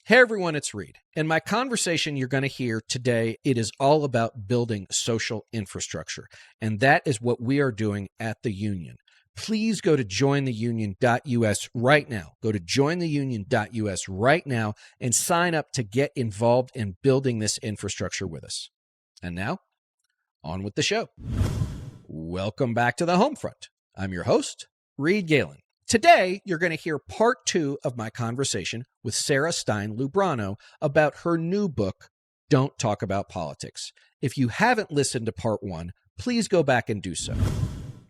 Hey everyone, it's Reed. In my conversation you're going to hear today, it is all about building social infrastructure. And that is what we are doing at the Union. Please go to jointheunion.us right now. Go to jointheunion.us right now and sign up to get involved in building this infrastructure with us. And now, on with the show. Welcome back to the home front. I'm your host, Reed Galen. Today, you're going to hear part 2 of my conversation with Sarah Stein Lubrano about her new book, Don't Talk About Politics. If you haven't listened to part 1, please go back and do so.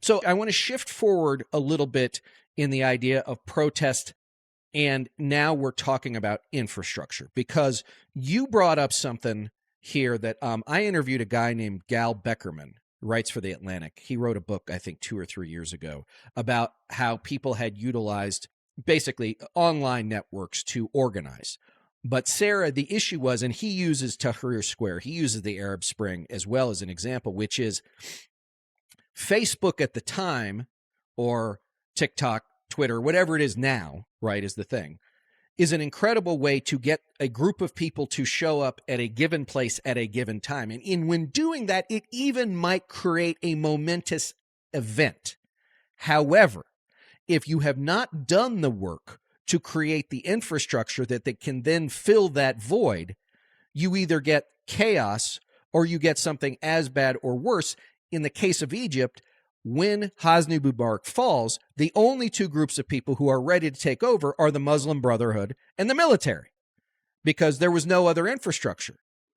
So I want to shift forward a little bit in the idea of protest, and now we're talking about infrastructure, because you brought up something here that I interviewed a guy named Gal Beckerman, writes for The Atlantic. He wrote a book, I think 2 or 3 years ago, about how people had utilized basically online networks to organize. But Sarah, the issue was, and he uses Tahrir Square, he uses the Arab Spring as well as an example, which is Facebook at the time, or TikTok, Twitter, whatever it is now, right, is the thing, is an incredible way to get a group of people to show up at a given place at a given time. And when doing that, it even might create a momentous event. However, if you have not done the work to create the infrastructure that can then fill that void, you either get chaos or you get something as bad or worse. In the case of Egypt, when Hosni Mubarak falls, the only two groups of people who are ready to take over are the Muslim Brotherhood and the military, because there was no other infrastructure.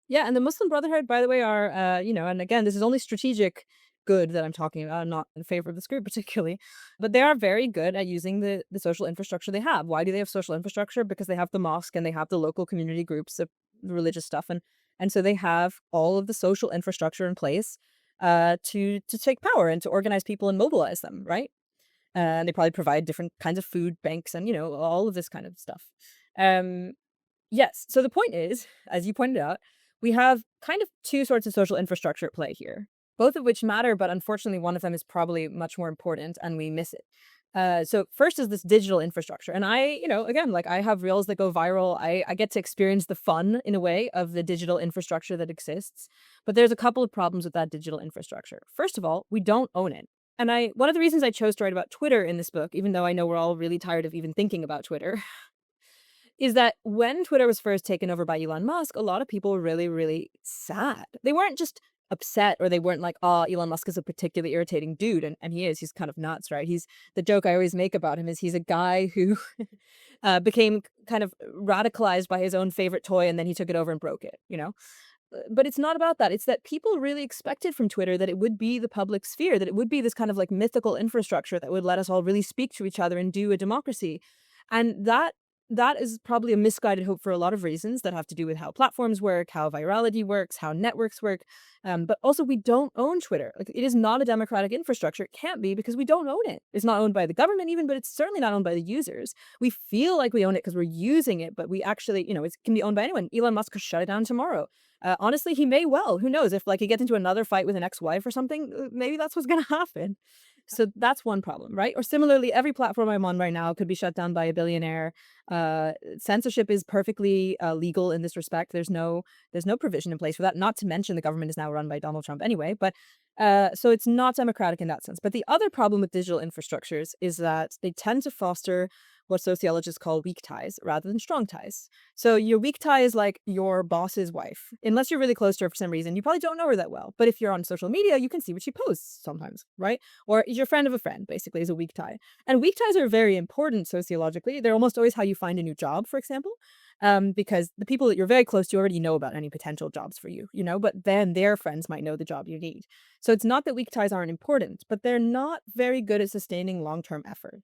Yeah, and the Muslim Brotherhood, by the way, are, and again, this is only strategic good that I'm talking about. I'm not in favor of this group particularly, but they are very good at using the social infrastructure they have. Why do they have social infrastructure? Because they have the mosque and they have the local community groups of religious stuff, and so they have all of the social infrastructure in place to take power and to organize people and mobilize them, right? And they probably provide different kinds of food banks and all of this kind of stuff. Um, Yes. So the point is, as you pointed out, we have kind of two sorts of social infrastructure at play here, both of which matter, but unfortunately, one of them is probably much more important and we miss it. So first is this digital infrastructure. And again, like I have reels that go viral. I get to experience the fun in a way of the digital infrastructure that exists. But there's a couple of problems with that digital infrastructure. First of all, we don't own it. And one of the reasons I chose to write about Twitter in this book, even though I know we're all really tired of even thinking about Twitter, is that when Twitter was first taken over by Elon Musk, a lot of people were really, really sad. They weren't just upset, or they weren't like, oh, Elon Musk is a particularly irritating dude. And he is. He's kind of nuts, right? The joke I always make about him is he's a guy who became kind of radicalized by his own favorite toy, and then he took it over and broke it. But it's not about that. It's that people really expected from Twitter that it would be the public sphere, that it would be this kind of like mythical infrastructure that would let us all really speak to each other and do a democracy. And that is probably a misguided hope for a lot of reasons that have to do with how platforms work, how virality works, how networks work. But also, we don't own Twitter. Like, it is not a democratic infrastructure. It can't be, because we don't own it. It's not owned by the government even, but it's certainly not owned by the users. We feel like we own it because we're using it, but we actually, it can be owned by anyone. Elon Musk could shut it down tomorrow. Honestly, he may well. Who knows? If like he gets into another fight with an ex-wife or something, maybe that's what's going to happen. So that's one problem, right? Or similarly, every platform I'm on right now could be shut down by a billionaire. Censorship is perfectly legal in this respect. There's no provision in place for that. Not to mention the government is now run by Donald Trump anyway. But so it's not democratic in that sense. But the other problem with digital infrastructures is that they tend to foster what sociologists call weak ties rather than strong ties. So your weak tie is like your boss's wife. Unless you're really close to her for some reason, you probably don't know her that well. But if you're on social media, you can see what she posts sometimes, right? Or your friend of a friend, basically, is a weak tie. And weak ties are very important sociologically. They're almost always how you find a new job, for example. Because the people that you're very close to already know about any potential jobs for you, but then their friends might know the job you need. So it's not that weak ties aren't important, but they're not very good at sustaining long-term effort.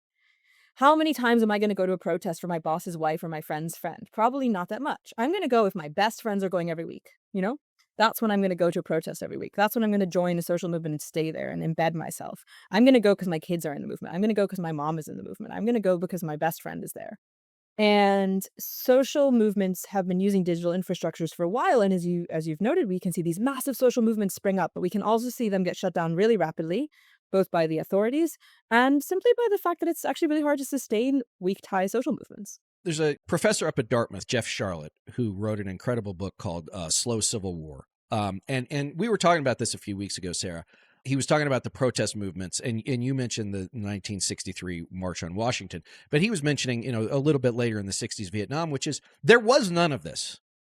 How many times am I going to go to a protest for my boss's wife or my friend's friend? Probably not that much. I'm going to go if my best friends are going every week. That's when I'm going to go to a protest every week. That's when I'm going to join a social movement and stay there and embed myself. I'm going to go because my kids are in the movement. I'm going to go because my mom is in the movement. I'm going to go because my best friend is there. And social movements have been using digital infrastructures for a while, and as you've noted, we can see these massive social movements spring up, but we can also see them get shut down really rapidly, both by the authorities and simply by the fact that it's actually really hard to sustain weak tie social movements. There's a professor up at Dartmouth, Jeff Charlotte, who wrote an incredible book called Slow Civil War. And we were talking about this a few weeks ago, Sarah. He was talking about the protest movements, and you mentioned the 1963 March on Washington, but he was mentioning, a little bit later in the 60s Vietnam, which is there was none of this,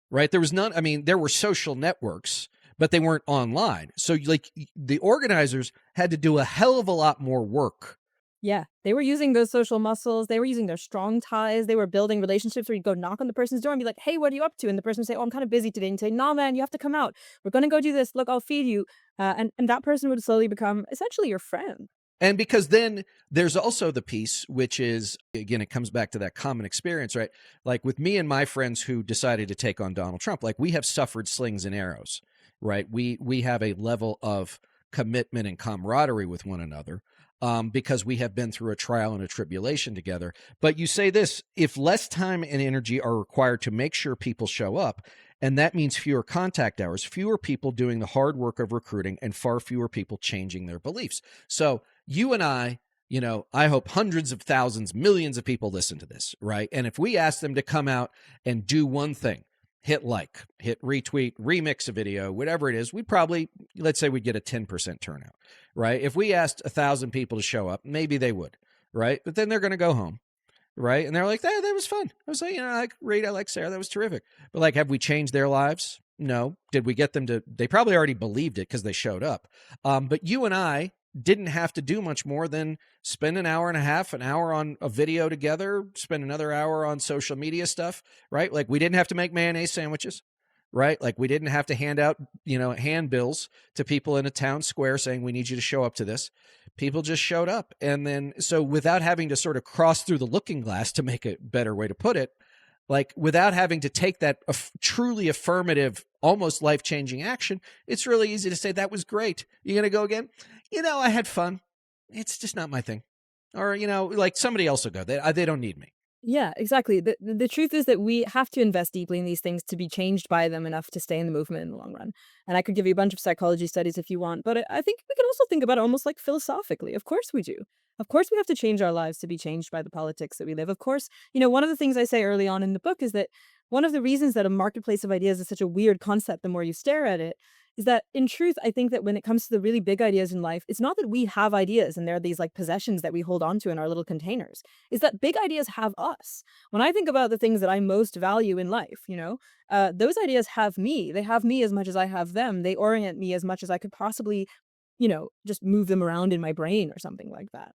right? There was none. I mean, there were social networks, but they weren't online. So like the organizers had to do a hell of a lot more work. Yeah, they were using those social muscles. They were using their strong ties. They were building relationships where you'd go knock on the person's door and be like, hey, what are you up to? And the person would say, oh, I'm kind of busy today. And you'd say, no, man, you have to come out. We're going to go do this. Look, I'll feed you. And that person would slowly become essentially your friend. And because then there's also the piece, which is, again, it comes back to that common experience, right? Like with me and my friends who decided to take on Donald Trump, like we have suffered slings and arrows, right? We have a level of commitment and camaraderie with one another. Because we have been through a trial and a tribulation together. But you say this, if less time and energy are required to make sure people show up, and that means fewer contact hours, fewer people doing the hard work of recruiting, and far fewer people changing their beliefs. So you and I hope hundreds of thousands, millions of people listen to this, right? And if we ask them to come out and do one thing, hit like, hit retweet, remix a video, whatever it is, let's say we'd get a 10% turnout, right? If we asked 1,000 people to show up, maybe they would, right? But then they're going to go home, right? And they're like, that was fun. I was like, I like Reed, I like Sarah, that was terrific. But like, have we changed their lives? No. Did we get them to, they probably already believed it because they showed up. But you and I didn't have to do much more than spend an hour and a half, an hour on a video together, spend another hour on social media stuff, right? Like we didn't have to make mayonnaise sandwiches, right? Like we didn't have to hand out, handbills to people in a town square saying, we need you to show up to this. People just showed up. And then, so without having to sort of cross through the looking glass, to make a better way to put it, like without having to take that truly affirmative, almost life-changing action, it's really easy to say, that was great. You going to go again? I had fun. It's just not my thing. Or, like somebody else will go. They don't need me. Yeah, exactly. The truth is that we have to invest deeply in these things to be changed by them enough to stay in the movement in the long run. And I could give you a bunch of psychology studies if you want, but I think we can also think about it almost like philosophically. Of course we do. Of course we have to change our lives to be changed by the politics that we live. Of course, one of the things I say early on in the book is that one of the reasons that a marketplace of ideas is such a weird concept the more you stare at it is that in truth, I think that when it comes to the really big ideas in life, it's not that we have ideas and they're these like possessions that we hold on to in our little containers. It's that big ideas have us. When I think about the things that I most value in life, those ideas have me. They have me as much as I have them. They orient me as much as I could possibly, just move them around in my brain or something like that.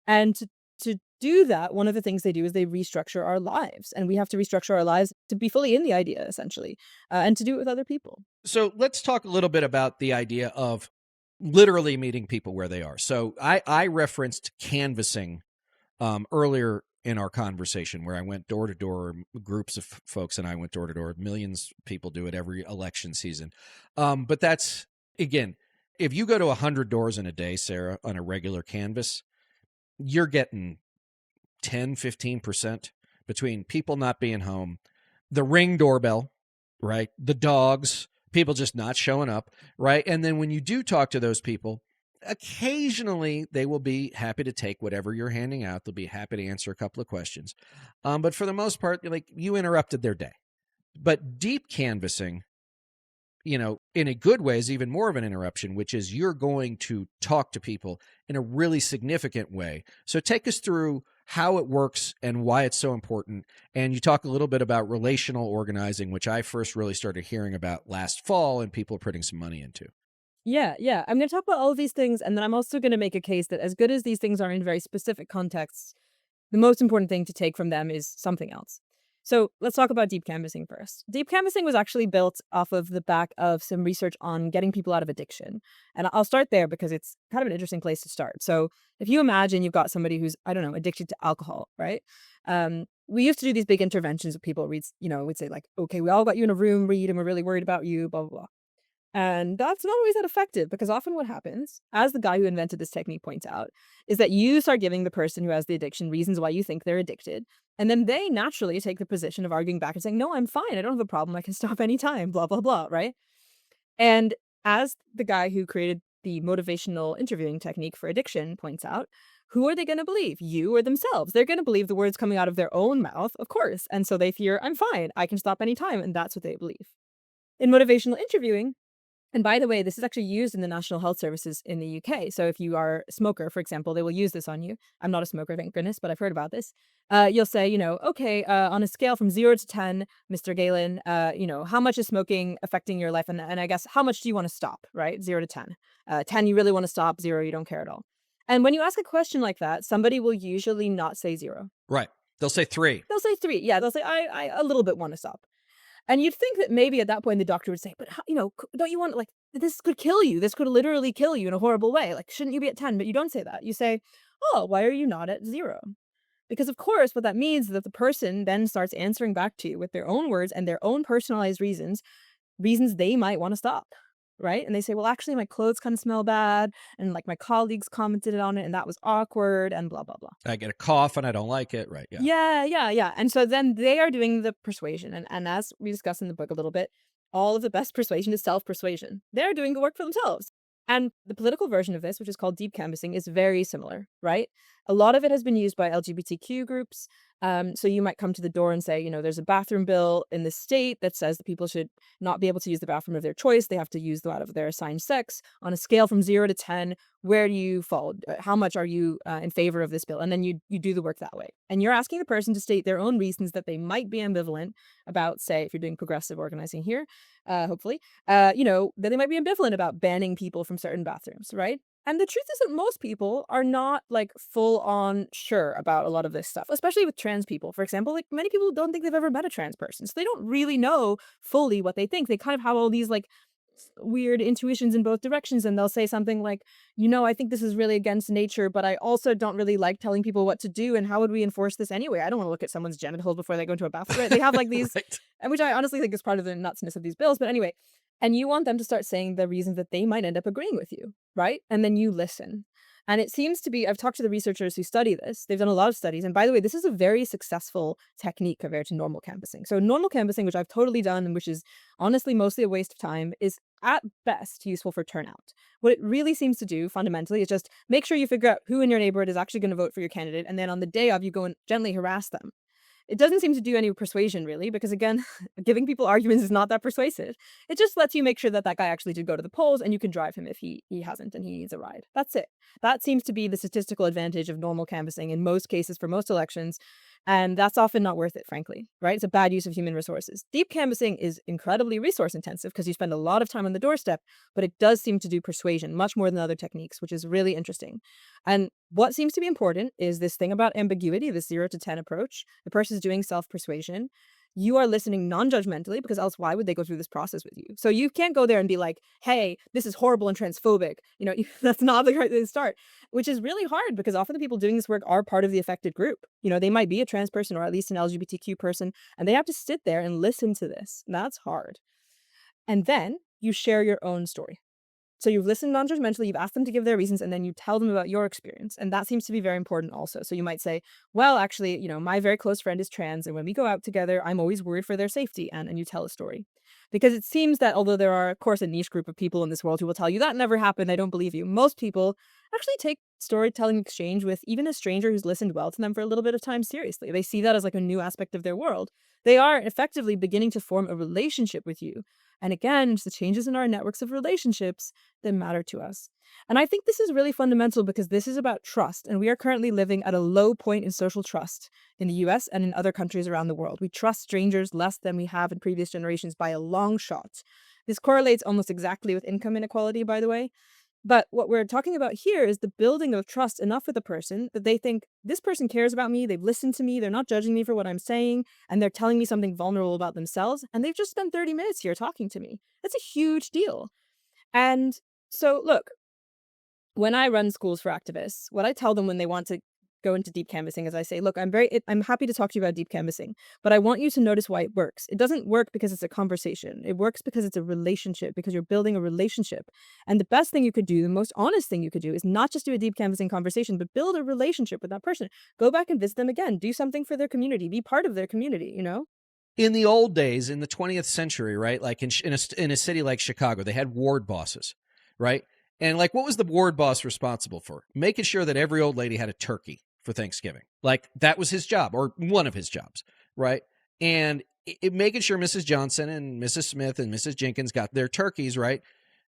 And to do that, one of the things they do is they restructure our lives. And we have to restructure our lives to be fully in the idea, essentially, and to do it with other people. So let's talk a little bit about the idea of literally meeting people where they are. So I referenced canvassing earlier in our conversation, where I went door to door, groups of folks, and I went door to door. Millions of people do it every election season. But that's, again, if you go to 100 doors in a day, Sarah, on a regular canvas, you're getting 10, 15% between people not being home, the Ring doorbell, right? The dogs, people just not showing up, right? And then when you do talk to those people, occasionally they will be happy to take whatever you're handing out. They'll be happy to answer a couple of questions. But for the most part, like, you interrupted their day. But deep canvassing, in a good way, is even more of an interruption, which is you're going to talk to people in a really significant way. So take us through how it works and why it's so important. And you talk a little bit about relational organizing, which I first really started hearing about last fall and people are putting some money into. Yeah, yeah. I'm going to talk about all of these things. And then I'm also going to make a case that as good as these things are in very specific contexts, the most important thing to take from them is something else. So let's talk about deep canvassing first. Deep canvassing was actually built off of the back of some research on getting people out of addiction. And I'll start there because it's kind of an interesting place to start. So if you imagine you've got somebody who's, addicted to alcohol, right? We used to do these big interventions with people. We'd say like, okay, we all got you in a room, Reed, and we're really worried about you, blah, blah, blah. And that's not always that effective because often what happens, as the guy who invented this technique points out, is that you start giving the person who has the addiction reasons why you think they're addicted. And then they naturally take the position of arguing back and saying, no, I'm fine. I don't have a problem. I can stop anytime, blah, blah, blah, right? And as the guy who created the motivational interviewing technique for addiction points out, who are they going to believe? You or themselves? They're going to believe the words coming out of their own mouth, of course. And so they fear, I'm fine. I can stop anytime. And that's what they believe. In motivational interviewing, and by the way, this is actually used in the National Health Services in the UK. So if you are a smoker, for example, they will use this on you. I'm not a smoker, thank goodness, but I've heard about this. You'll say, okay, on a scale from 0 to 10, Mr. Galen, how much is smoking affecting your life? And I guess, how much do you want to stop, right? 0 to 10. 10, you really want to stop. 0, you don't care at all. And when you ask a question like that, somebody will usually not say 0. Right. They'll say 3. They'll say 3. Yeah, they'll say, I a little bit want to stop. And you'd think that maybe at that point the doctor would say, but, don't you want, like, this could kill you. This could literally kill you in a horrible way. Like, shouldn't you be at 10? But you don't say that. You say, oh, why are you not at 0? Because, of course, what that means is that the person then starts answering back to you with their own words and their own personalized reasons they might want to stop. Right. And they say, well, actually, my clothes kind of smell bad. And like my colleagues commented on it and that was awkward and blah, blah, blah. I get a cough and I don't like it. Right. Yeah. Yeah. And so then they are doing the persuasion. And as we discuss in the book a little bit, all of the best persuasion is self-persuasion. They're doing the work for themselves. And the political version of this, which is called deep canvassing, is very similar, right? A lot of it has been used by LGBTQ groups. So you might come to the door and say, there's a bathroom bill in the state that says that people should not be able to use the bathroom of their choice. They have to use that of their assigned sex. On a scale from 0 to 10, where do you fall? How much are you in favor of this bill? And then you do the work that way. And you're asking the person to state their own reasons that they might be ambivalent about, say, if you're doing progressive organizing here, hopefully, that they might be ambivalent about banning people from certain bathrooms, right? And the truth is that most people are not like full on sure about a lot of this stuff, especially with trans people. For example, like many people don't think they've ever met a trans person. So they don't really know fully what they think. They kind of have all these like weird intuitions in both directions. And they'll say something like, I think this is really against nature, but I also don't really like telling people what to do. And how would we enforce this anyway? I don't want to look at someone's genitals before they go into a bathroom. Right? They have like these, Right. and which I honestly think is part of the nutsiness of these bills. But anyway, and you want them to start saying the reasons that they might end up agreeing with you, right? And then you listen. And it seems to be, I've talked to the researchers who study this. They've done a lot of studies. And by the way, this is a very successful technique compared to normal canvassing. So normal canvassing, which I've totally done and which is honestly mostly a waste of time, is at best useful for turnout. What it really seems to do fundamentally is just make sure you figure out who in your neighborhood is actually going to vote for your candidate. And then on the day of, you go and gently harass them. It doesn't seem to do any persuasion, really, because again, giving people arguments is not that persuasive. It just lets you make sure that that guy actually did go to the polls and you can drive him if he hasn't and he needs a ride. That's it. That seems to be the statistical advantage of normal canvassing in most cases for most elections. And that's often not worth it, frankly, right? It's a bad use of human resources. Deep canvassing is incredibly resource intensive because you spend a lot of time on the doorstep, but it does seem to do persuasion much more than other techniques, which is really interesting. And what seems to be important is this thing about ambiguity, this 0 to 10 approach. The person's doing self-persuasion. You are listening non-judgmentally because else why would they go through this process with you? So you can't go there and be like, hey, this is horrible and transphobic. That's not the right way to start, which is really hard because often the people doing this work are part of the affected group. They might be a trans person or at least an LGBTQ person, and they have to sit there and listen to this. That's hard. And then you share your own story. So you've listened non-judgmentally, you've asked them to give their reasons, and then you tell them about your experience. And that seems to be very important also. So you might say, well, actually, my very close friend is trans, and when we go out together, I'm always worried for their safety. And you tell a story. Because it seems that although there are, of course, a niche group of people in this world who will tell you that never happened, I don't believe you, most people actually take storytelling exchange with even a stranger who's listened well to them for a little bit of time seriously. They see that as like a new aspect of their world. They are effectively beginning to form a relationship with you. And again, it's the changes in our networks of relationships that matter to us. And I think this is really fundamental because this is about trust. And we are currently living at a low point in social trust in the US and in other countries around the world. We trust strangers less than we have in previous generations by a long shot. This correlates almost exactly with income inequality, by the way. But what we're talking about here is the building of trust enough with a person that they think this person cares about me, they've listened to me, they're not judging me for what I'm saying, and they're telling me something vulnerable about themselves, and they've just spent 30 minutes here talking to me. That's a huge deal. And so, look, when I run schools for activists, what I tell them when they want to go into deep canvassing is I say, look, I'm happy to talk to you about deep canvassing, but I want you to notice why it works. It doesn't work because it's a conversation. It works because it's a relationship, because you're building a relationship. And the best thing you could do, the most honest thing you could do is not just do a deep canvassing conversation, but build a relationship with that person. Go back and visit them again. Do something for their community. Be part of their community, In the old days, in the 20th century, right, like in a city like Chicago, they had ward bosses, right? And like, what was the ward boss responsible for? Making sure that every old lady had a turkey for Thanksgiving. Like, that was his job, or one of his jobs, right? And making sure Mrs. Johnson and Mrs. Smith and Mrs. Jenkins got their turkeys, right?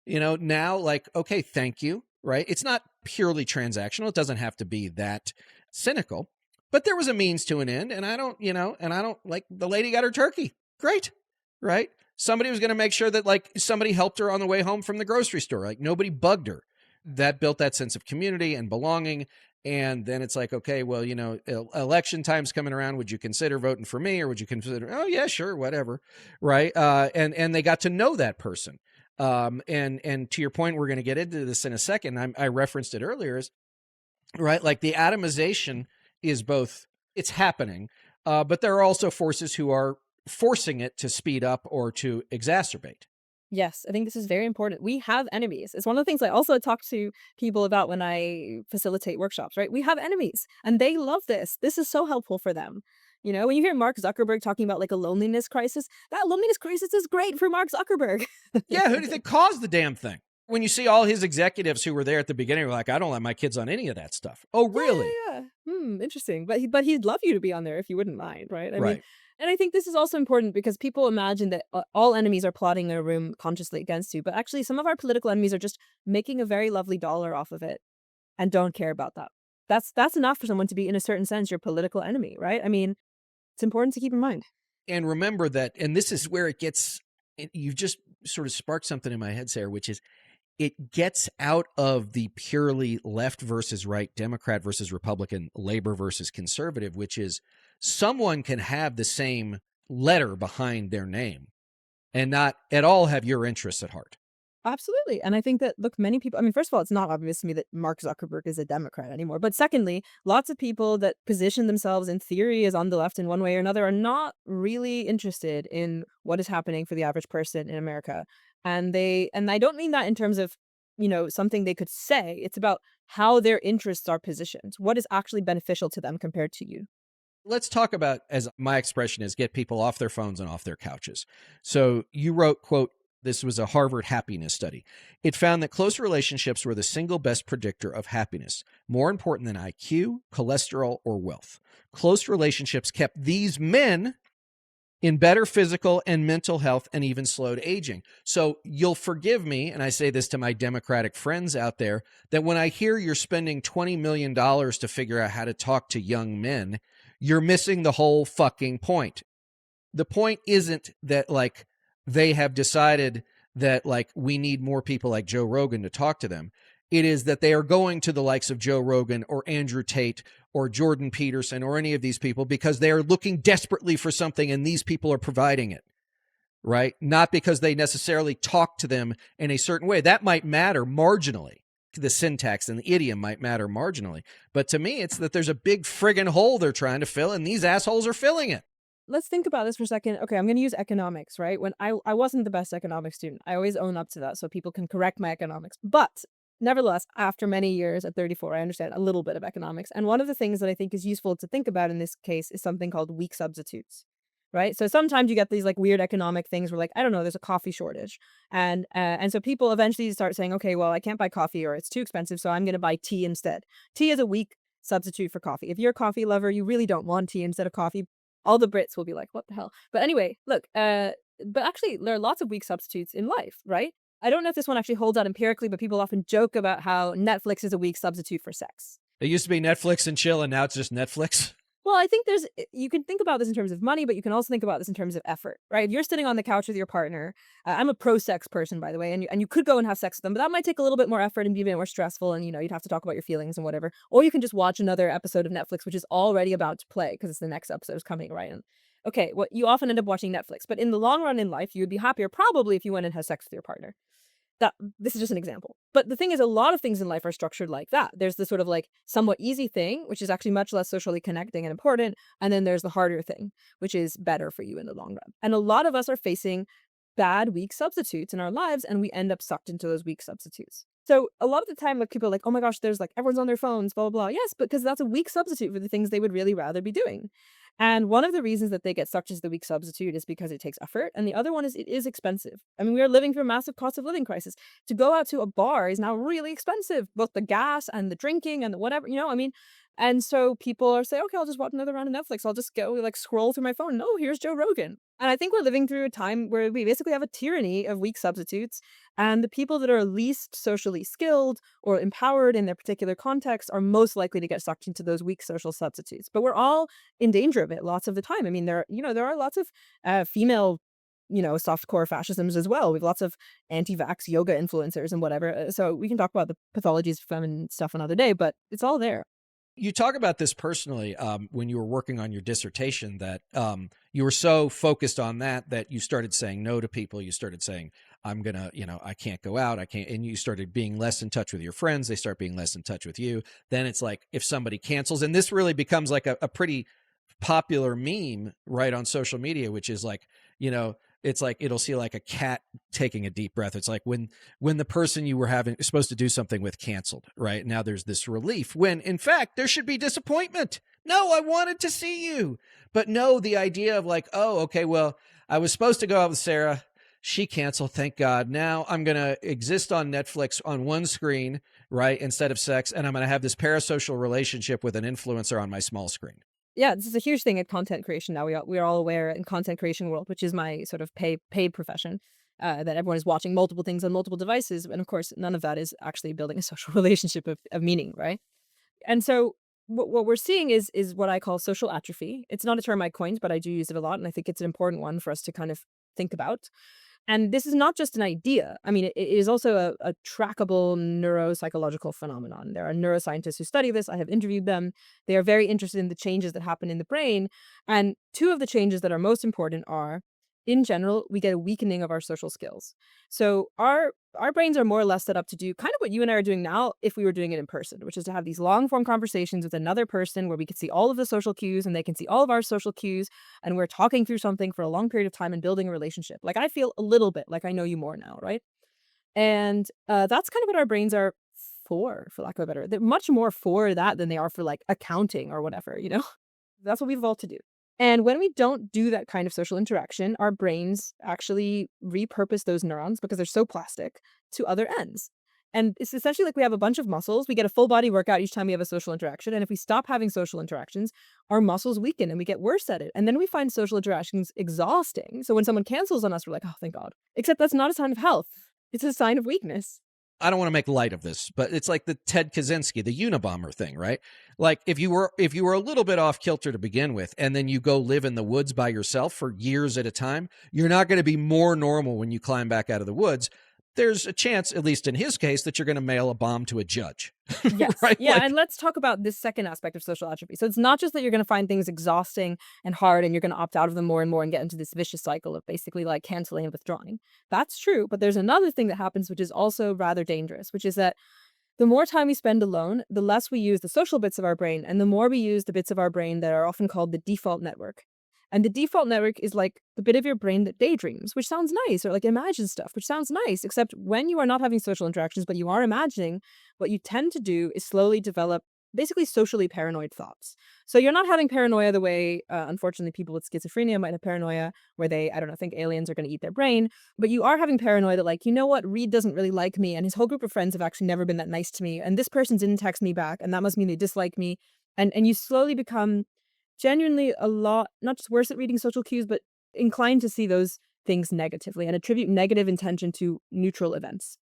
Now, like, okay, thank you, right? It's not purely transactional. It doesn't have to be that cynical, but there was a means to an end. And I don't, like, the lady got her turkey. Great, right? Somebody was going to make sure that, like, somebody helped her on the way home from the grocery store. Like, nobody bugged her. That built that sense of community and belonging. And then it's like, okay, well, election time's coming around. Would you consider voting for me, or would you consider, oh yeah, sure, whatever. Right. And they got to know that person. And to your point, we're going to get into this in a second. I referenced it earlier, is right. Like, the atomization is both, it's happening, but there are also forces who are forcing it to speed up or to exacerbate. Yes, I think this is very important. We have enemies. It's one of the things I also talk to people about when I facilitate workshops, right? We have enemies and they love this. This is so helpful for them. When you hear Mark Zuckerberg talking about like a loneliness crisis, that loneliness crisis is great for Mark Zuckerberg. Yeah, who do you think caused the damn thing? When you see all his executives who were there at the beginning, were like, I don't let my kids on any of that stuff. Oh, really? Yeah. Interesting. But he'd love you to be on there if you wouldn't mind, right? I mean, Right. and I think this is also important because people imagine that all enemies are plotting in a room consciously against you, but actually some of our political enemies are just making a very lovely dollar off of it and don't care about that. That's enough for someone to be, in a certain sense, your political enemy, right? I mean, it's important to keep in mind. And remember that, and this is where it gets, you've just sort of sparked something in my head, Sarah, which is, it gets out of the purely left versus right, Democrat versus Republican, labor versus conservative, which is, someone can have the same letter behind their name and not at all have your interests at heart. Absolutely. And I think that, look, many people, I mean, first of all, it's not obvious to me that Mark Zuckerberg is a Democrat anymore. But secondly, lots of people that position themselves in theory as on the left in one way or another are not really interested in what is happening for the average person in America. And I don't mean that in terms of, something they could say. It's about how their interests are positioned, what is actually beneficial to them compared to you. Let's talk about, as my expression is, get people off their phones and off their couches. So you wrote, quote, this was a Harvard happiness study. It found that close relationships were the single best predictor of happiness, more important than IQ, cholesterol, or wealth. Close relationships kept these men in better physical and mental health and even slowed aging. So you'll forgive me, and I say this to my Democratic friends out there, that when I hear you're spending $20 million to figure out how to talk to young men, you're missing the whole fucking point. The point isn't that, like, they have decided that, like, we need more people like Joe Rogan to talk to them. It is that they are going to the likes of Joe Rogan or Andrew Tate or Jordan Peterson or any of these people because they are looking desperately for something and these people are providing it, right? Not because they necessarily talk to them in a certain way. That might matter marginally. The syntax and the idiom might matter marginally. But to me, it's that there's a big friggin' hole they're trying to fill and these assholes are filling it. Let's think about this for a second. Okay, I'm going to use economics, right? When I wasn't the best economics student, I always own up to that so people can correct my economics. But nevertheless, after many years at 34, I understand a little bit of economics. And one of the things that I think is useful to think about in this case is something called weak substitutes, right? So sometimes you get these like weird economic things where, like, I don't know, there's a coffee shortage. And so people eventually start saying, okay, well, I can't buy coffee or it's too expensive, so I'm going to buy tea instead. Tea is a weak substitute for coffee. If you're a coffee lover, you really don't want tea instead of coffee. All the Brits will be like, what the hell? But anyway, look, but actually, there are lots of weak substitutes in life, right? I don't know if this one actually holds out empirically, but people often joke about how Netflix is a weak substitute for sex. It used to be Netflix and chill, and now it's just Netflix. Well, I think you can think about this in terms of money, but you can also think about this in terms of effort, right? If you're sitting on the couch with your partner, I'm a pro-sex person, by the way, and you could go and have sex with them, but that might take a little bit more effort and be a bit more stressful, and, you'd have to talk about your feelings and whatever. Or you can just watch another episode of Netflix, which is already about to play because it's the next episode is coming, right? And okay, well, you often end up watching Netflix, but in the long run in life, you would be happier probably if you went and had sex with your partner. This is just an example. But the thing is, a lot of things in life are structured like that. There's the sort of like somewhat easy thing, which is actually much less socially connecting and important. And then there's the harder thing, which is better for you in the long run. And a lot of us are facing bad, weak substitutes in our lives, and we end up sucked into those weak substitutes. So a lot of the time, like, people are like, oh my gosh, there's like everyone's on their phones, blah, blah, blah. Yes, because that's a weak substitute for the things they would really rather be doing. And one of the reasons that they get sucked into the weak substitute is because it takes effort. And the other one is it is expensive. I mean, we are living through a massive cost of living crisis. To go out to a bar is now really expensive, both the gas and the drinking and the whatever, I mean, and so people are saying, okay, I'll just watch another round of Netflix. I'll just go like scroll through my phone. No, here's Joe Rogan. And I think we're living through a time where we basically have a tyranny of weak substitutes. And the people that are least socially skilled or empowered in their particular context are most likely to get sucked into those weak social substitutes. But we're all in danger of it lots of the time. I mean, there are lots of female, softcore fascisms as well. We have lots of anti-vax yoga influencers and whatever. So we can talk about the pathologies of feminine stuff another day, but it's all there. You talk about this personally when you were working on your dissertation, that you were so focused on that you started saying no to people. You started saying, I'm going to, I can't go out. I can't. And you started being less in touch with your friends. They start being less in touch with you. Then it's like if somebody cancels, and this really becomes like a pretty popular meme right on social media, which is like, it's like it'll see like a cat taking a deep breath. It's like when the person you were supposed to do something with canceled, right? Now there's this relief when in fact there should be disappointment. No, I wanted to see you. But no, the idea of like, oh, okay, well, I was supposed to go out with Sarah. She canceled, thank God. Now I'm going to exist on Netflix on one screen, right, instead of sex, and I'm going to have this parasocial relationship with an influencer on my small screen. Yeah, this is a huge thing in content creation now. We are all aware in content creation world, which is my sort of paid profession, that everyone is watching multiple things on multiple devices, and of course, none of that is actually building a social relationship of meaning, right? And so, what we're seeing is what I call social atrophy. It's not a term I coined, but I do use it a lot, and I think it's an important one for us to kind of think about. And this is not just an idea. I mean, it is also a trackable neuropsychological phenomenon. There are neuroscientists who study this. I have interviewed them. They are very interested in the changes that happen in the brain. And two of the changes that are most important are, in general, we get a weakening of our social skills. So our brains are more or less set up to do kind of what you and I are doing now if we were doing it in person, which is to have these long form conversations with another person where we can see all of the social cues and they can see all of our social cues, and we're talking through something for a long period of time and building a relationship. Like I feel a little bit like I know you more now, right? And that's kind of what our brains are for lack of a better. They're much more for that than they are for like accounting or whatever, That's what we've evolved to do. And when we don't do that kind of social interaction, our brains actually repurpose those neurons because they're so plastic to other ends. And it's essentially like we have a bunch of muscles. We get a full body workout each time we have a social interaction. And if we stop having social interactions, our muscles weaken and we get worse at it. And then we find social interactions exhausting. So when someone cancels on us, we're like, oh, thank God. Except that's not a sign of health. It's a sign of weakness. I don't want to make light of this, but it's like the Ted Kaczynski, the Unabomber thing, right? Like if you were a little bit off kilter to begin with, and then you go live in the woods by yourself for years at a time, you're not going to be more normal when you climb back out of the woods. There's a chance, at least in his case, that you're going to mail a bomb to a judge. Yes. Right? Yeah. Like, And let's talk about this second aspect of social atrophy. So it's not just that you're going to find things exhausting and hard and you're going to opt out of them more and more and get into this vicious cycle of basically like canceling and withdrawing. That's true. But there's another thing that happens, which is also rather dangerous, which is that the more time we spend alone, the less we use the social bits of our brain and the more we use the bits of our brain that are often called the default network. And the default network is like the bit of your brain that daydreams, which sounds nice, or like imagines stuff, which sounds nice, except when you are not having social interactions, but you are imagining, what you tend to do is slowly develop basically socially paranoid thoughts. So you're not having paranoia the way, unfortunately, people with schizophrenia might have paranoia, where they, I don't know, think aliens are going to eat their brain. But you are having paranoia that, like, you know what, Reed doesn't really like me, and his whole group of friends have actually never been that nice to me, and this person didn't text me back, and that must mean they dislike me. And you slowly become genuinely a lot, not just worse at reading social cues, but inclined to see those things negatively and attribute negative intention to neutral events.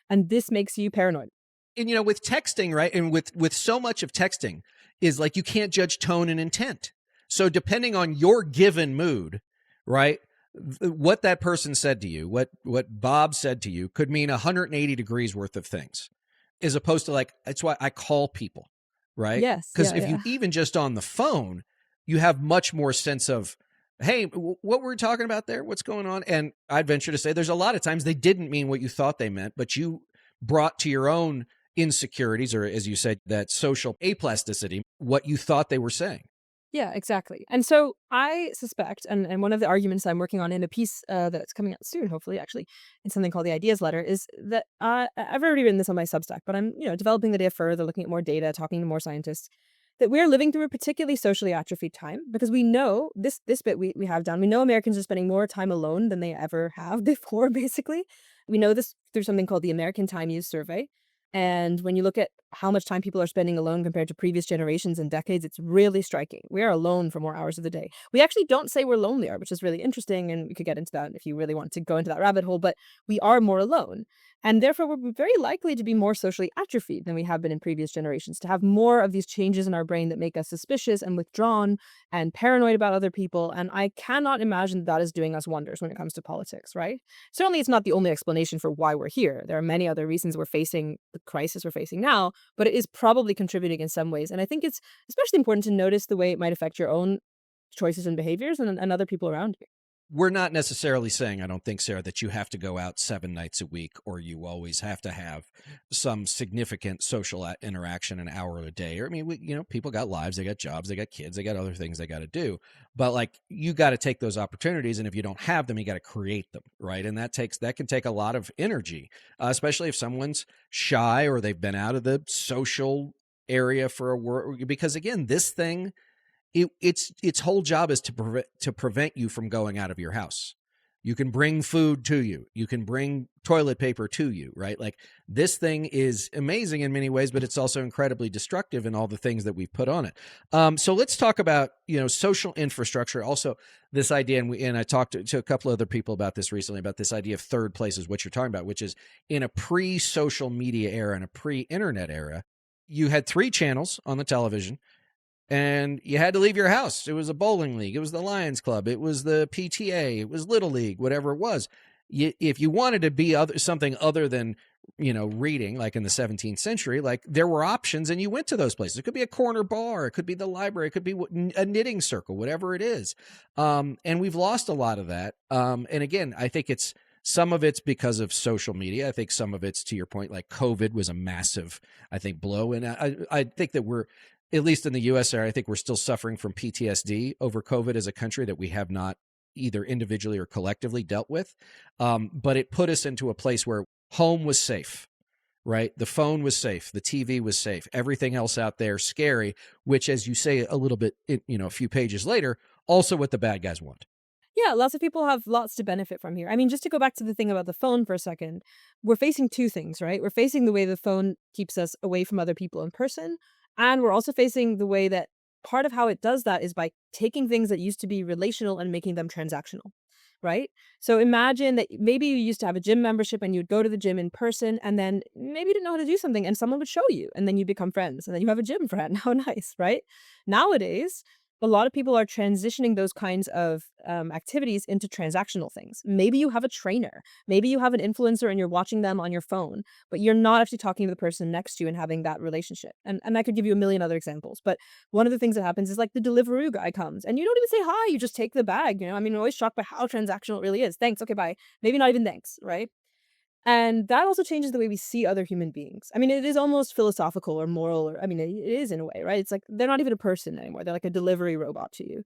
And this makes you paranoid. and with texting, right? And with so much of texting is like you can't judge tone and intent. So depending on your given mood, right? What that person said to you, what Bob said to you could mean 180 degrees worth of things, as opposed to like, that's why I call people, right? Yes. Because Yeah, if you even just on the phone, you have much more sense of, hey, what were we talking about there? What's going on? And I'd venture to say there's a lot of times they didn't mean what you thought they meant, but you brought to your own insecurities, or as you said, that social aplasticity, what you thought they were saying. Yeah, exactly. And so I suspect, and one of the arguments I'm working on in a piece that's coming out soon, hopefully, actually, in something called the Ideas Letter, is that I've already written this on my Substack, but I'm developing the data further, looking at more data, talking to more scientists. that we're living through a particularly socially atrophied time because we know this bit we have done. We know Americans are spending more time alone than they ever have before, basically. We know this through something called the American Time Use Survey. And when you look at how much time people are spending alone compared to previous generations and decades, it's really striking. We are alone for more hours of the day. We actually don't say we're lonelier, which is really interesting. And we could get into that if you really want to go into that rabbit hole, but we are more alone. And therefore, we're very likely to be more socially atrophied than we have been in previous generations, to have more of these changes in our brain that make us suspicious and withdrawn and paranoid about other people. And I cannot imagine that is doing us wonders when it comes to politics, right? Certainly, it's not the only explanation for why we're here. There are many other reasons we're facing the crisis we're facing now, but it is probably contributing in some ways. And I think it's especially important to notice the way it might affect your own choices and behaviors and other people around you. We're not necessarily saying, I don't think, Sarah, that you have to go out 7 nights a week or you always have to have some significant social interaction an hour a day. Or, I mean, people got lives, they got jobs, they got kids, they got other things they got to do. But like, you got to take those opportunities. And if you don't have them, you got to create them. Right. And that can take a lot of energy, especially if someone's shy or they've been out of the social area for a work. Because again, this thing, its whole job is to prevent you from going out of your house. You can bring food to you. You can bring toilet paper to you, right? Like, this thing is amazing in many ways, but it's also incredibly destructive in all the things that we've put on it. So let's talk about, social infrastructure. Also, this idea, and I talked to a couple other people about this recently, about this idea of third places, what you're talking about, which is in a pre-social media era and a pre-internet era, you had 3 channels on the television. And you had to leave your house. It was a bowling league. It was the Lions Club. It was the PTA. It was Little League, whatever it was. If you wanted to be something other than, reading, like in the 17th century, like, there were options and you went to those places. It could be a corner bar. It could be the library. It could be a knitting circle, whatever it is. And we've lost a lot of that. And again, I think some of it's because of social media. I think some of it's, to your point, like COVID was a massive, I think, blow. And I think that we're, at least in the US area, I think we're still suffering from PTSD over COVID as a country that we have not either individually or collectively dealt with. But it put us into a place where home was safe, right? The phone was safe. The TV was safe. Everything else out there, scary, which, as you say a little bit, a few pages later, also what the bad guys want. Yeah, lots of people have lots to benefit from here. I mean, just to go back to the thing about the phone for a second, we're facing two things, right? We're facing the way the phone keeps us away from other people in person, and we're also facing the way that part of how it does that is by taking things that used to be relational and making them transactional, right? So imagine that maybe you used to have a gym membership and you'd go to the gym in person, and then maybe you didn't know how to do something and someone would show you, and then you become friends, and then you have a gym friend. How nice, right? Nowadays, a lot of people are transitioning those kinds of activities into transactional things. Maybe you have a trainer, maybe you have an influencer and you're watching them on your phone, but you're not actually talking to the person next to you and having that relationship. And I could give you a million other examples, but one of the things that happens is, like, the Deliveroo guy comes and you don't even say hi, you just take the bag. I mean, I'm always shocked by how transactional it really is. Thanks, okay, bye. Maybe not even thanks, right? And that also changes the way we see other human beings. I mean, it is almost philosophical or moral, or I mean, it is in a way, right? It's like they're not even a person anymore. They're like a delivery robot to you.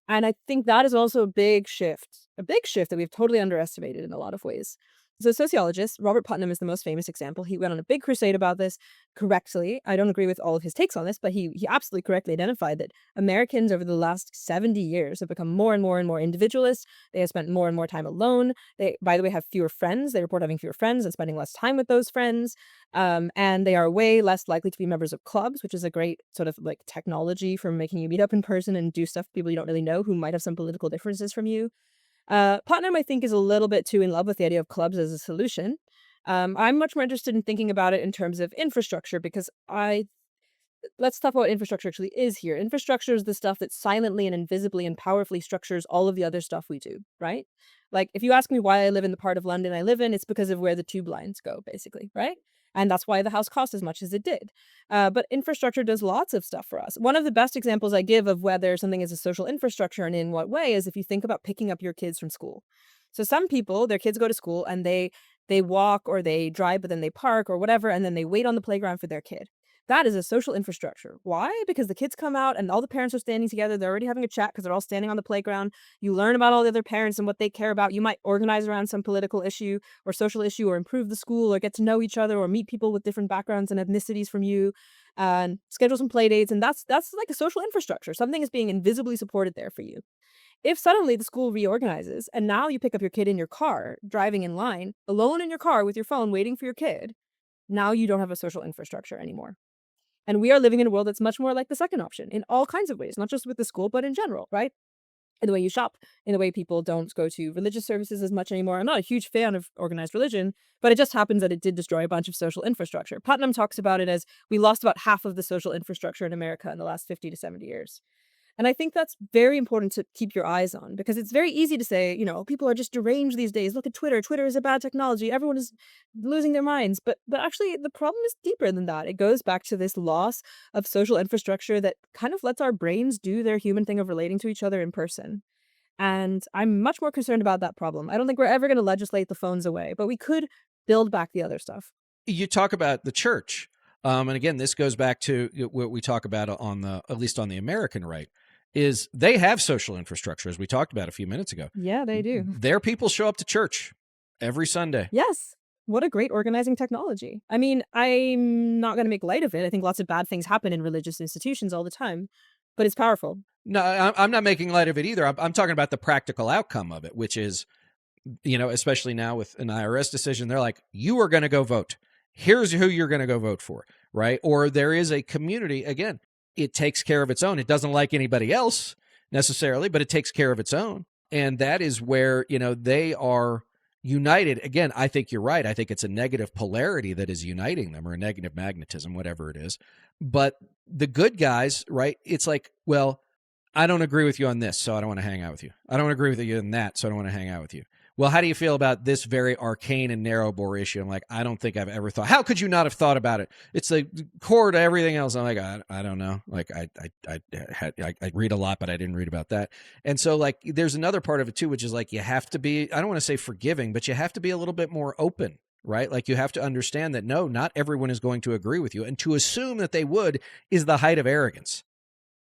And I think that is also a big shift that we've totally underestimated in a lot of ways. So, sociologist Robert Putnam is the most famous example. He went on a big crusade about this correctly. I don't agree with all of his takes on this, but he absolutely correctly identified that Americans over the last 70 years have become more and more and more individualist. They have spent more and more time alone. They, by the way, have fewer friends. They report having fewer friends and spending less time with those friends. And they are way less likely to be members of clubs, which is a great sort of like technology for making you meet up in person and do stuff with people you don't really know who might have some political differences from you. Putnam, I think, is a little bit too in love with the idea of clubs as a solution. I'm much more interested in thinking about it in terms of infrastructure because let's talk about what infrastructure actually is here. Infrastructure is the stuff that silently and invisibly and powerfully structures all of the other stuff we do, right? Like, if you ask me why I live in the part of London I live in, it's because of where the tube lines go, basically, right? And that's why the house cost as much as it did. But infrastructure does lots of stuff for us. One of the best examples I give of whether something is a social infrastructure and in what way is if you think about picking up your kids from school. So some people, their kids go to school and they walk or they drive, but then they park or whatever, and then they wait on the playground for their kid. That is a social infrastructure. Why? Because the kids come out and all the parents are standing together. They're already having a chat because they're all standing on the playground. You learn about all the other parents and what they care about. You might organize around some political issue or social issue or improve the school or get to know each other or meet people with different backgrounds and ethnicities from you. and schedule some play dates. And that's like a social infrastructure. Something is being invisibly supported there for you. If suddenly the school reorganizes and now you pick up your kid in your car, driving in line, alone in your car with your phone waiting for your kid, now you don't have a social infrastructure anymore. And we are living in a world that's much more like the second option in all kinds of ways, not just with the school, but in general, right? In the way you shop, in the way people don't go to religious services as much anymore. I'm not a huge fan of organized religion, but it just happens that it did destroy a bunch of social infrastructure. Putnam talks about it as we lost about half of the social infrastructure in America in the last 50 to 70 years. And I think that's very important to keep your eyes on because it's very easy to say, people are just deranged these days. Look at Twitter. Twitter is a bad technology. Everyone is losing their minds. But actually the problem is deeper than that. It goes back to this loss of social infrastructure that kind of lets our brains do their human thing of relating to each other in person. And I'm much more concerned about that problem. I don't think we're ever going to legislate the phones away, but we could build back the other stuff. You talk about the church. And again, this goes back to what we talk about at least on the American right, is they have social infrastructure, as we talked about a few minutes ago. Yeah, they do. Their people show up to church every Sunday. Yes. What a great organizing technology. I mean, I'm not going to make light of it. I think lots of bad things happen in religious institutions all the time, but it's powerful. No, I'm not making light of it either. I'm talking about the practical outcome of it, which is, especially now with an IRS decision, they're like, you are going to go vote. Here's who you're going to go vote for, right? Or there is a community, again, it takes care of its own. It doesn't like anybody else necessarily, but it takes care of its own. And that is where, they are united. Again, I think you're right. I think it's a negative polarity that is uniting them, or a negative magnetism, whatever it is. But the good guys, right? It's like, well, I don't agree with you on this, so I don't want to hang out with you. I don't agree with you on that, so I don't want to hang out with you. Well, how do you feel about this very arcane and narrow bore issue? I'm like, I don't think I've ever thought. How could you not have thought about it? It's the core to everything else. I'm like, I don't know. Like, I read a lot, but I didn't read about that. And so, like, there's another part of it too, which is like you have to be. I don't want to say forgiving, but you have to be a little bit more open, right? Like you have to understand that no, not everyone is going to agree with you, and to assume that they would is the height of arrogance.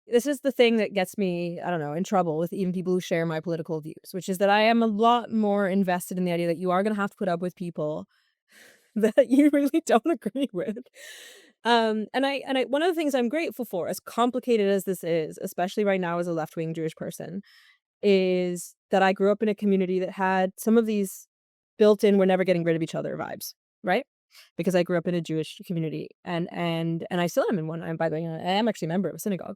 This is the thing that gets me, I don't know, in trouble with even people who share my political views, which is that I am a lot more invested in the idea that you are going to have to put up with people that you really don't agree with. And I one of the things I'm grateful for, as complicated as this is, especially right now as a left-wing Jewish person, is that I grew up in a community that had some of these built-in "we're never getting rid of each other" vibes, right? Because I grew up in a Jewish community, and I still am in one. By the way, I am actually a member of a synagogue,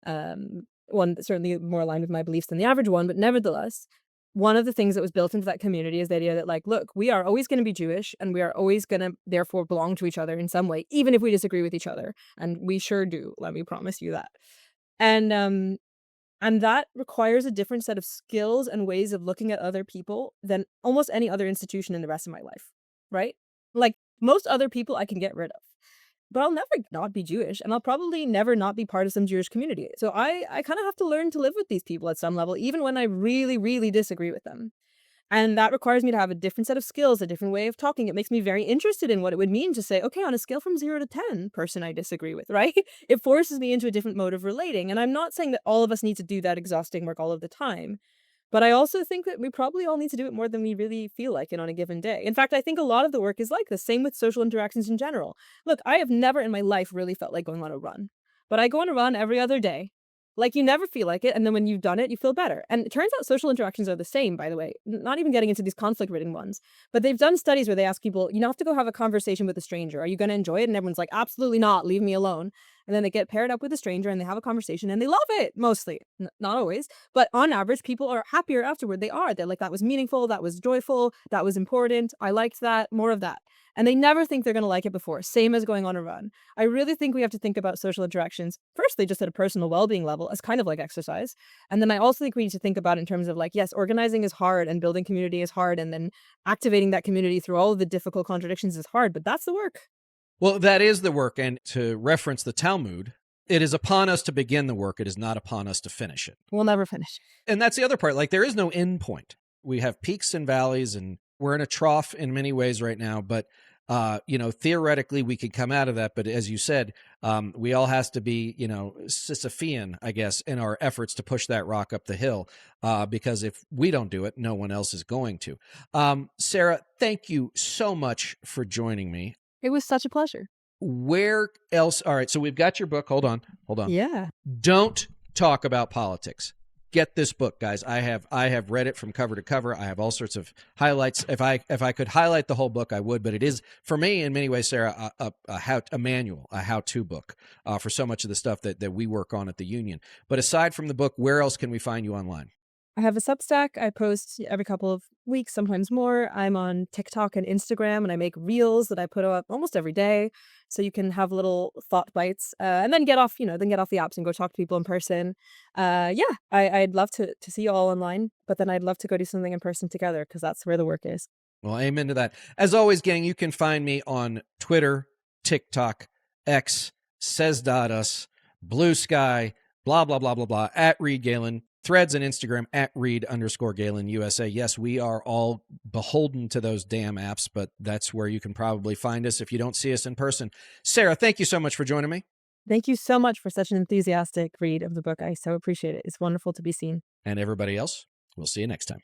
one that's certainly more aligned with my beliefs than the average one, but nevertheless, one of the things that was built into that community is the idea that, like, look, we are always going to be Jewish, and we are always going to therefore belong to each other in some way, even if we disagree with each other, and we sure do. Let me promise you that. And and that requires a different set of skills and ways of looking at other people than almost any other institution in the rest of my life, right? Like most other people I can get rid of. But I'll never not be Jewish, and I'll probably never not be part of some Jewish community. So I kind of have to learn to live with these people at some level, even when I really, really disagree with them. And that requires me to have a different set of skills, a different way of talking. It makes me very interested in what it would mean to say, okay, on a scale from 0 to 10, person I disagree with, right? It forces me into a different mode of relating. And I'm not saying that all of us need to do that exhausting work all of the time. But I also think that we probably all need to do it more than we really feel like it on a given day. In fact, I think a lot of the work is like the same with social interactions in general. Look, I have never in my life really felt like going on a run, but I go on a run every other day. Like you never feel like it, and then when you've done it, you feel better. And it turns out social interactions are the same, by the way. Not even getting into these conflict-ridden ones, but they've done studies where they ask people, have to go have a conversation with a stranger. Are you going to enjoy it? And everyone's like, absolutely not. Leave me alone. And then they get paired up with a stranger and they have a conversation and they love it mostly. Not always, but on average, people are happier afterward. They are. They're like, that was meaningful. That was joyful. That was important. I liked that. More of that. And they never think they're going to like it before. Same as going on a run. I really think we have to think about social interactions, firstly, just at a personal well-being level as kind of like exercise. And then I also think we need to think about it in terms of like, yes, organizing is hard and building community is hard. And then activating that community through all of the difficult contradictions is hard, but that's the work. Well, that is the work. And to reference the Talmud, it is upon us to begin the work. It is not upon us to finish it. We'll never finish. And that's the other part. Like there is no end point. We have peaks and valleys, and we're in a trough in many ways right now. But, theoretically we could come out of that. But as you said, we all has to be, Sisyphean, I guess, in our efforts to push that rock up the hill. Because if we don't do it, no one else is going to. Sarah, thank you so much for joining me. It was such a pleasure. where else? All right. So we've got your book. Hold on. Yeah. Don't talk about politics. Get this book, guys. I have read it from cover to cover. I have all sorts of highlights. If I could highlight the whole book, I would. But it is, for me, in many ways, Sarah, a manual, a how-to book for so much of the stuff that we work on at the union. But aside from the book, where else can we find you online? I have a Substack. I post every couple of weeks, sometimes more. I'm on TikTok and Instagram, and I make reels that I put up almost every day. So you can have little thought bites, and then get off, then get off the apps and go talk to people in person. Yeah, I'd love to see you all online, but then I'd love to go do something in person together because that's where the work is. Well, amen to that. As always, gang, you can find me on Twitter, TikTok, X, says.us, Blue Sky, blah, blah, blah, blah, blah, at Reed Galen, Threads and Instagram at Reed_Galen USA. Yes, we are all beholden to those damn apps, but that's where you can probably find us if you don't see us in person. Sarah, thank you so much for joining me. Thank you so much for such an enthusiastic read of the book. I so appreciate it. It's wonderful to be seen. And everybody else, we'll see you next time.